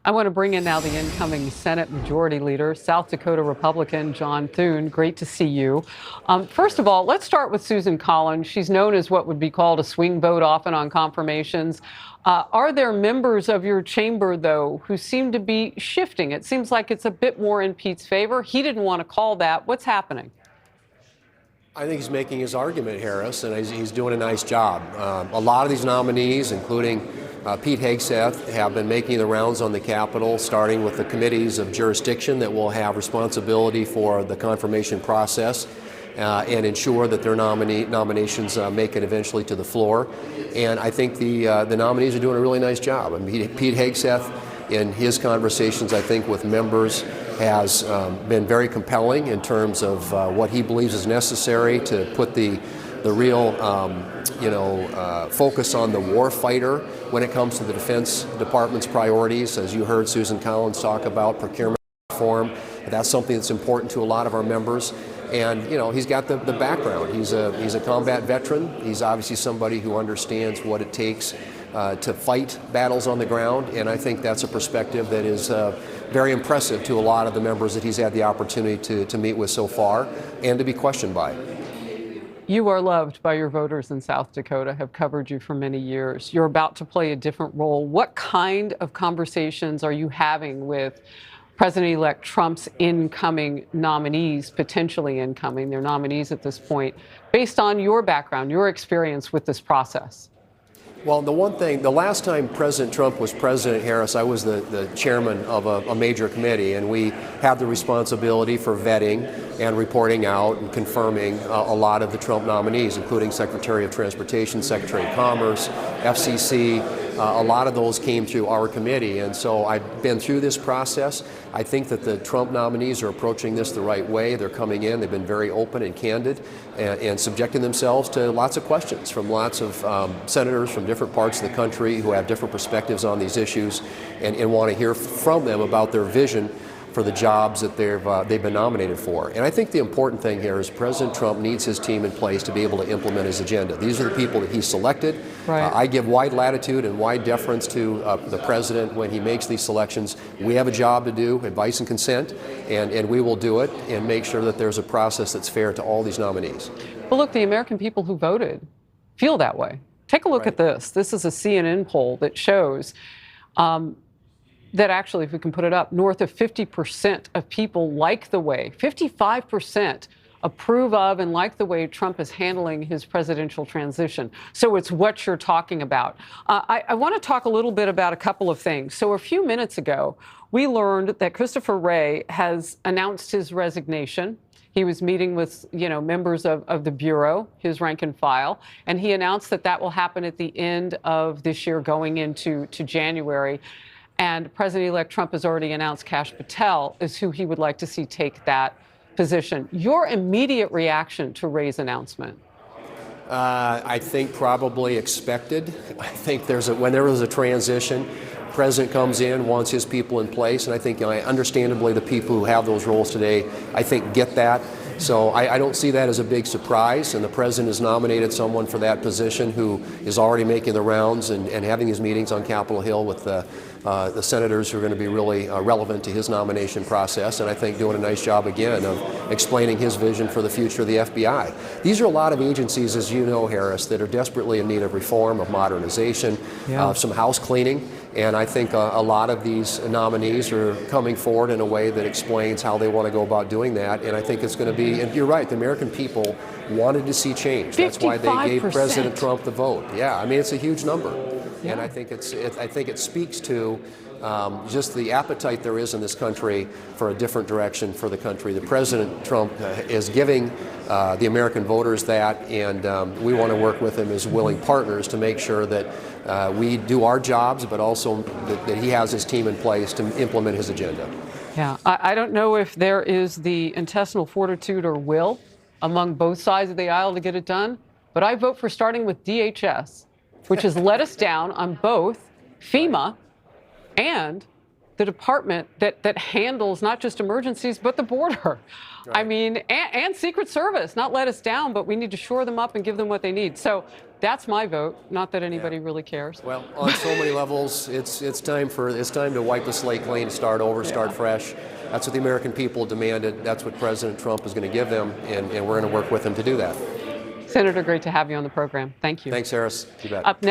I want to bring in now the incoming Senate Majority Leader, South Dakota Republican John Thune. Great to see you. First of all, let's start with Susan Collins. She's known as what would be called a swing vote often on confirmations. Are there members of your chamber, though, who seem to be shifting? It seems like it's a bit more in Pete's favor. He didn't want to call that. What's happening? I think he's making his argument, Harris, and he's doing a nice job. A lot of these nominees, including Pete Hegseth, have been making the rounds on the Capitol, starting with the committees of jurisdiction that will have responsibility for the confirmation process and ensure that their nominations make it eventually to the floor. And I think the nominees are doing a really nice job. I mean, Pete Hegseth, in his conversations, I think, with members, has been very compelling in terms of what he believes is necessary to put the real focus on the war fighter when it comes to the Defense Department's priorities. As you heard Susan Collins talk about procurement reform, that's something that's important to a lot of our members. And he's got the background. He's a combat veteran. He's obviously somebody who understands what it takes to fight battles on the ground, and I think that's a perspective that is very impressive to a lot of the members that he's had the opportunity to meet with so far and to be questioned by. You are loved by your voters in South Dakota, have covered you for many years. You're about to play a different role. What kind of conversations are you having with President-elect Trump's incoming nominees, potentially incoming, they're nominees at this point, based on your background, your experience with this process? Well, the last time President Trump was president, Harris, I was the chairman of a major committee, and we had the responsibility for vetting and reporting out and confirming a lot of the Trump nominees, including Secretary of Transportation, Secretary of Commerce, FCC. A lot of those came through our committee, and so I've been through this process. I think that the Trump nominees are approaching this the right way. They're coming in, they've been very open and candid and subjecting themselves to lots of questions from lots of senators from different parts of the country who have different perspectives on these issues and want to hear from them about their vision for the jobs that they've been nominated for. And I think the important thing here is President Trump needs his team in place to be able to implement his agenda. These are the people that he selected. Right. I give wide latitude and wide deference to the president when he makes these selections. We have a job to do, advice and consent, and we will do it and make sure that there's a process that's fair to all these nominees. Well, look, the American people who voted feel that way. Take a look at this. This is a CNN poll that shows that actually, if we can put it up, north of 50% of people like the way, 55% approve of and like the way Trump is handling his presidential transition. So it's what you're talking about. I want to talk a little bit about a couple of things. So a few minutes ago, we learned that Christopher Wray has announced his resignation. He was meeting with, members of the Bureau, his rank and file, and he announced that that will happen at the end of this year, going into January. And President-elect Trump has already announced Kash Patel is who he would like to see take that position. Your immediate reaction to Wray's announcement? I think probably expected. I think when there was a transition, the president comes in, wants his people in place, and I think understandably the people who have those roles today, I think, get that. So I don't see that as a big surprise, and the president has nominated someone for that position who is already making the rounds and having his meetings on Capitol Hill with the senators who are going to be really relevant to his nomination process, and I think doing a nice job again of explaining his vision for the future of the FBI. These are a lot of agencies, as you know, Harris, that are desperately in need of reform, of modernization, some house cleaning. And I think a lot of these nominees are coming forward in a way that explains how they want to go about doing that. And I think it's going to be, and you're right, the American people wanted to see change. 55%. That's why they gave President Trump the vote. Yeah, I mean, it's a huge number. Yeah. And I think it speaks to just the appetite there is in this country for a different direction for the country. The President Trump is giving the American voters that, and we want to work with him as willing partners to make sure that we do our jobs, but also that he has his team in place to implement his agenda. Yeah, I don't know if there is the intestinal fortitude or will among both sides of the aisle to get it done, but I vote for starting with DHS, which has let us down on both FEMA and the department that handles not just emergencies, but the border. Right. I mean, and Secret Service, not let us down, but we need to shore them up and give them what they need. So That's my vote. Not that anybody really cares. Well, on so many levels, it's time to wipe the slate clean, start over, start fresh. That's what the American people demanded. That's what President Trump is going to give them, and we're going to work with him to do that. Senator, great to have you on the program. Thank you. Thanks, Harris. You bet. Up